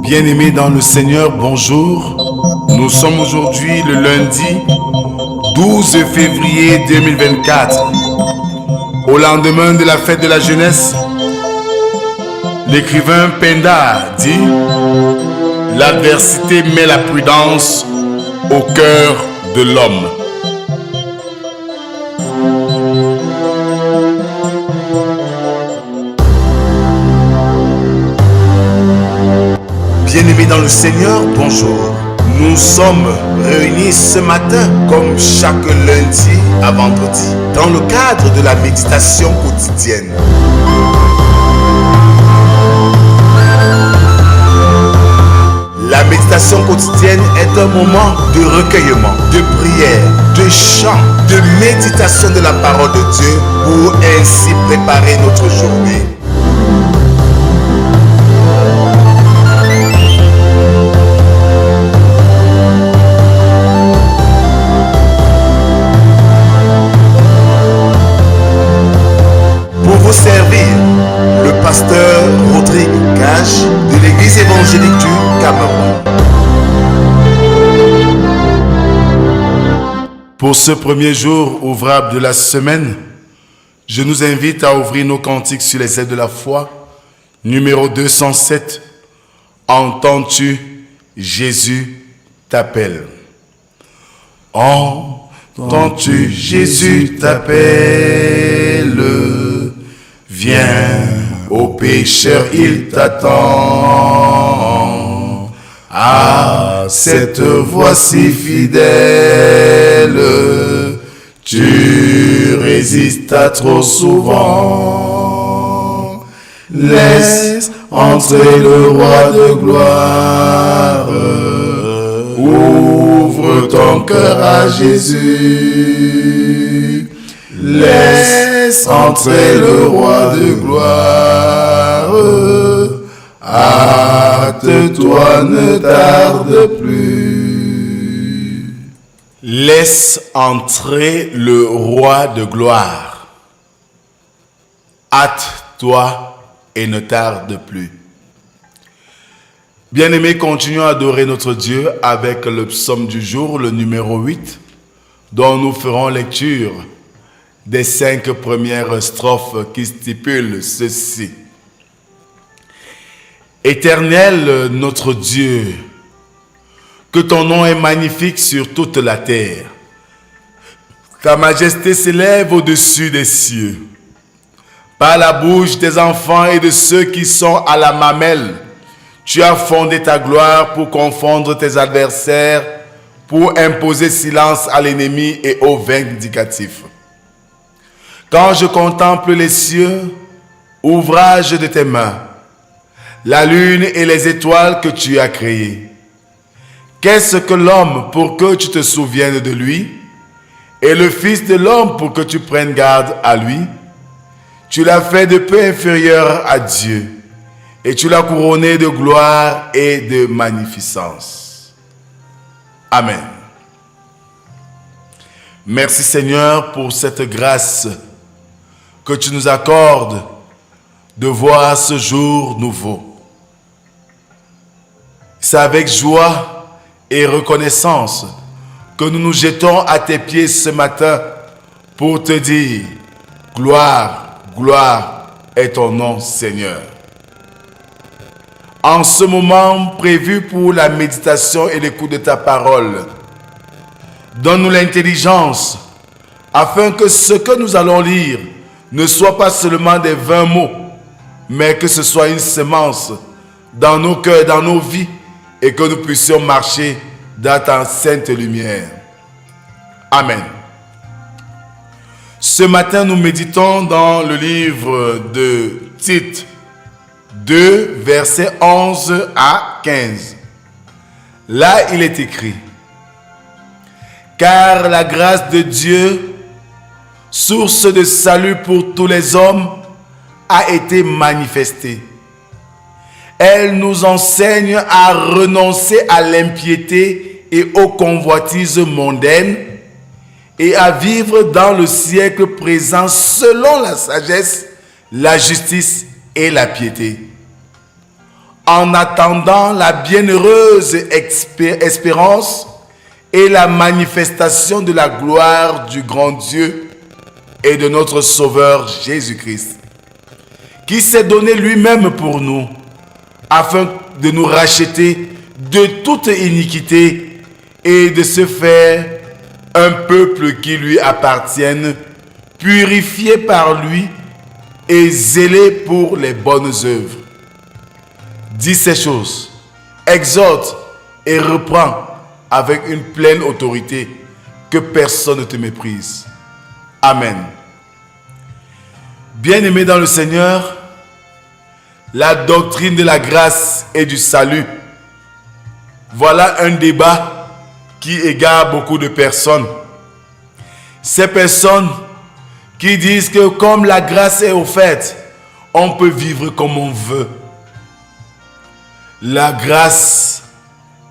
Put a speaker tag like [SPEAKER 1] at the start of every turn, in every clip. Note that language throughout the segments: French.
[SPEAKER 1] Bien-aimés dans le Seigneur, bonjour. Nous sommes aujourd'hui le lundi 12 février 2024. Au lendemain de la fête de la jeunesse, l'écrivain Penda dit « L'adversité met la prudence au cœur de l'homme ». Bien-aimés dans le Seigneur, bonjour. Nous sommes réunis ce matin, comme chaque lundi à vendredi, dans le cadre de la méditation quotidienne. La méditation quotidienne est un moment de recueillement, de prière, de chant, de méditation de la parole de Dieu pour ainsi préparer notre journée. Pour vous servir, le pasteur Rodrigue Gage de l'église évangélique du Cameroun. Pour ce premier jour ouvrable de la semaine, je nous invite à ouvrir nos cantiques sur les ailes de la foi, numéro 207. Entends-tu, Jésus t'appelle. Entends-tu, Jésus t'appelle. Viens, ô pécheur, il t'attend. À cette voix si fidèle, tu résistes trop souvent. Laisse entrer le roi de gloire. Ouvre ton cœur à Jésus. Laisse entrer le roi de gloire. Hâte-toi, ne tarde plus. Laisse entrer le roi de gloire. Hâte-toi et ne tarde plus. Bien-aimés, continuons à adorer notre Dieu avec le psaume du jour, le numéro 8, dont nous ferons lecture des 5 premières strophes qui stipulent ceci. Éternel notre Dieu, que ton nom est magnifique sur toute la terre. Ta majesté s'élève au-dessus des cieux. Par la bouche des enfants et de ceux qui sont à la mamelle, tu as fondé ta gloire pour confondre tes adversaires, pour imposer silence à l'ennemi et au vindicatif. Quand je contemple les cieux, ouvrage de tes mains, la lune et les étoiles que tu as créées, qu'est-ce que l'homme pour que tu te souviennes de lui, et le Fils de l'homme pour que tu prennes garde à lui? Tu l'as fait de peu inférieur à Dieu, et tu l'as couronné de gloire et de magnificence. Amen. Merci Seigneur pour cette grâce que tu nous accordes de voir ce jour nouveau. C'est avec joie et reconnaissance que nous nous jetons à tes pieds ce matin pour te dire « Gloire, gloire est ton nom Seigneur ». En ce moment prévu pour la méditation et l'écoute de ta parole, donne-nous l'intelligence afin que ce que nous allons lire ne soit pas seulement des 20 mots, mais que ce soit une semence dans nos cœurs, dans nos vies, et que nous puissions marcher dans ta sainte lumière. Amen. Ce matin, nous méditons dans le livre de Tite 2, versets 11 à 15. Là, il est écrit: car la grâce de Dieu, source de salut pour tous les hommes, a été manifestée. Elle nous enseigne à renoncer à l'impiété et aux convoitises mondaines et à vivre dans le siècle présent selon la sagesse, la justice et la piété. en attendant la bienheureuse espérance et la manifestation de la gloire du grand Dieu et de notre Sauveur Jésus-Christ, qui s'est donné lui-même pour nous, afin de nous racheter de toute iniquité et de se faire un peuple qui lui appartienne, purifié par lui et zélé pour les bonnes œuvres. Dis ces choses, exhorte et reprends avec une pleine autorité, que personne ne te méprise. Amen. Bien-aimés dans le Seigneur, la doctrine de la grâce et du salut, voilà un débat qui égare beaucoup de personnes. Ces personnes qui disent que comme la grâce est offerte, on peut vivre comme on veut. La grâce,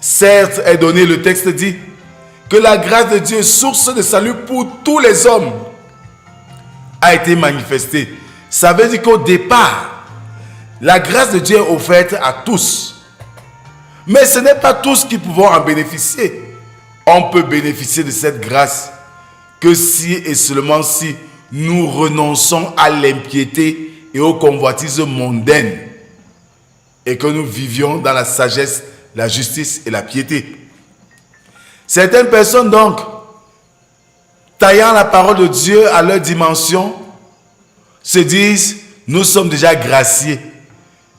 [SPEAKER 1] certes, est donnée, le texte dit que la grâce de Dieu, source de salut pour tous les hommes, a été manifestée. Ça veut dire qu'au départ, la grâce de Dieu est offerte à tous. Mais ce n'est pas tous qui pouvons en bénéficier. On peut bénéficier de cette grâce que si et seulement si nous renonçons à l'impiété et aux convoitises mondaines et que nous vivions dans la sagesse, la justice et la piété. Certaines personnes donc, taillant la parole de Dieu à leur dimension, se disent, nous sommes déjà graciés.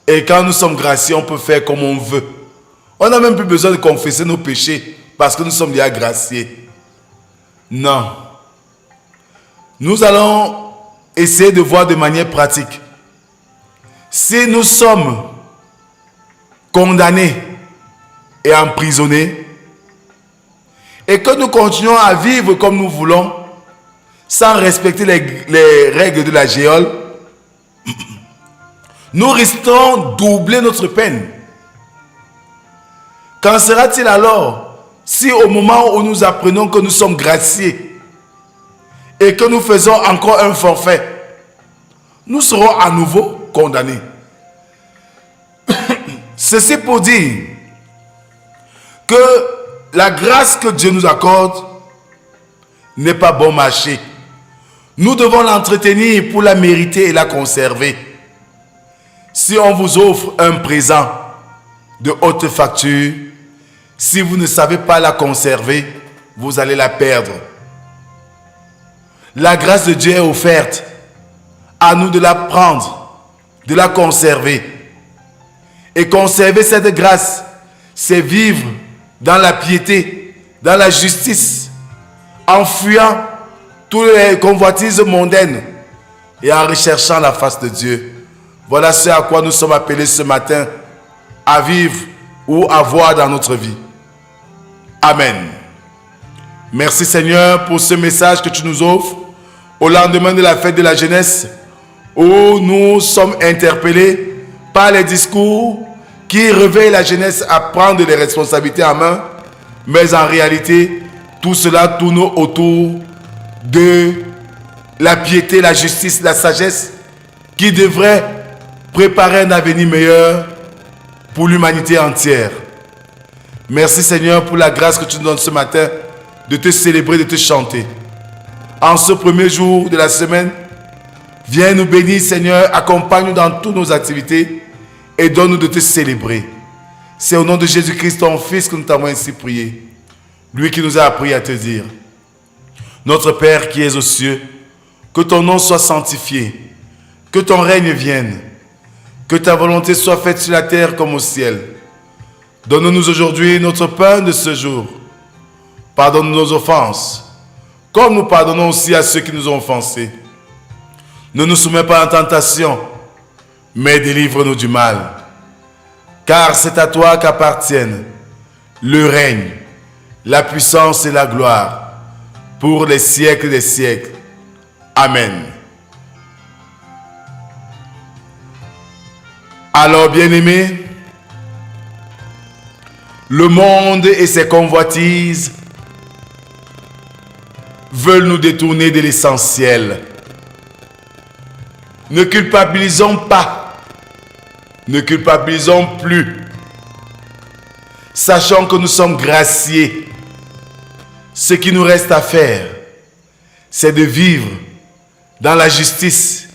[SPEAKER 1] Et quand nous sommes graciés, on peut faire comme on veut. On n'a même plus besoin de confesser nos péchés parce que nous sommes déjà graciés. Non. Nous allons essayer de voir de manière pratique. Si nous sommes condamnés et emprisonnés et que nous continuons à vivre comme nous voulons sans respecter les règles de la géole, nous risquons doubler notre peine. Qu'en sera-t-il alors si au moment où nous apprenons que nous sommes graciés et que nous faisons encore un forfait, nous serons à nouveau condamnés? Ceci pour dire que la grâce que Dieu nous accorde n'est pas bon marché. Nous devons l'entretenir pour la mériter et la conserver. Si on vous offre un présent de haute facture, si vous ne savez pas la conserver, vous allez la perdre. La grâce de Dieu est offerte. À nous de la prendre, de la conserver. Et conserver cette grâce, c'est vivre dans la piété, dans la justice, en fuyant toutes les convoitises mondaines et en recherchant la face de Dieu. Voilà ce à quoi nous sommes appelés ce matin, à vivre ou à voir dans notre vie. Amen. Merci Seigneur pour ce message que tu nous offres au lendemain de la fête de la jeunesse, où nous sommes interpellés par les discours qui réveillent la jeunesse à prendre les responsabilités en main, mais en réalité, tout cela tourne autour de la piété, la justice, la sagesse, qui devrait préparer un avenir meilleur pour l'humanité entière. Merci Seigneur pour la grâce que tu nous donnes ce matin de te célébrer, de te chanter. En ce premier jour de la semaine, viens nous bénir Seigneur, accompagne-nous dans toutes nos activités et donne-nous de te célébrer. C'est au nom de Jésus-Christ, ton Fils, que nous t'avons ainsi prié. Lui qui nous a appris à te dire: Notre Père qui es aux cieux, que ton nom soit sanctifié, que ton règne vienne, que ta volonté soit faite sur la terre comme au ciel. Donne-nous aujourd'hui notre pain de ce jour. Pardonne nos offenses, comme nous pardonnons aussi à ceux qui nous ont offensés. Ne nous soumets pas en tentation, mais délivre-nous du mal. Car c'est à toi qu'appartiennent le règne, la puissance et la gloire, pour les siècles des siècles. Amen. Alors, bien-aimés, le monde et ses convoitises veulent nous détourner de l'essentiel. Ne culpabilisons pas Ne culpabilisons plus. Sachant que nous sommes graciés. Ce qui nous reste à faire, c'est de vivre dans la justice,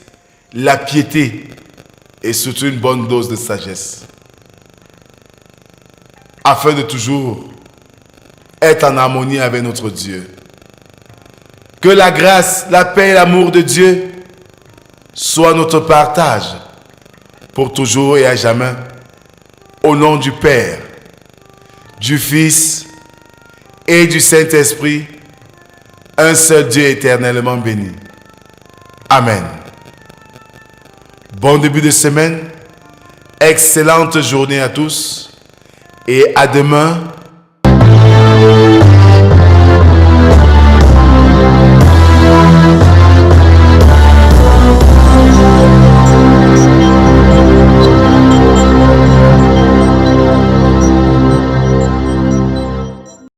[SPEAKER 1] la piété et surtout une bonne dose de sagesse. Afin de toujours être en harmonie avec notre Dieu. Que la grâce, la paix et l'amour de Dieu soient notre partage pour toujours et à jamais. Au nom du Père, du Fils et du Saint-Esprit, un seul Dieu éternellement béni. Amen. Bon début de semaine, excellente journée à tous et à demain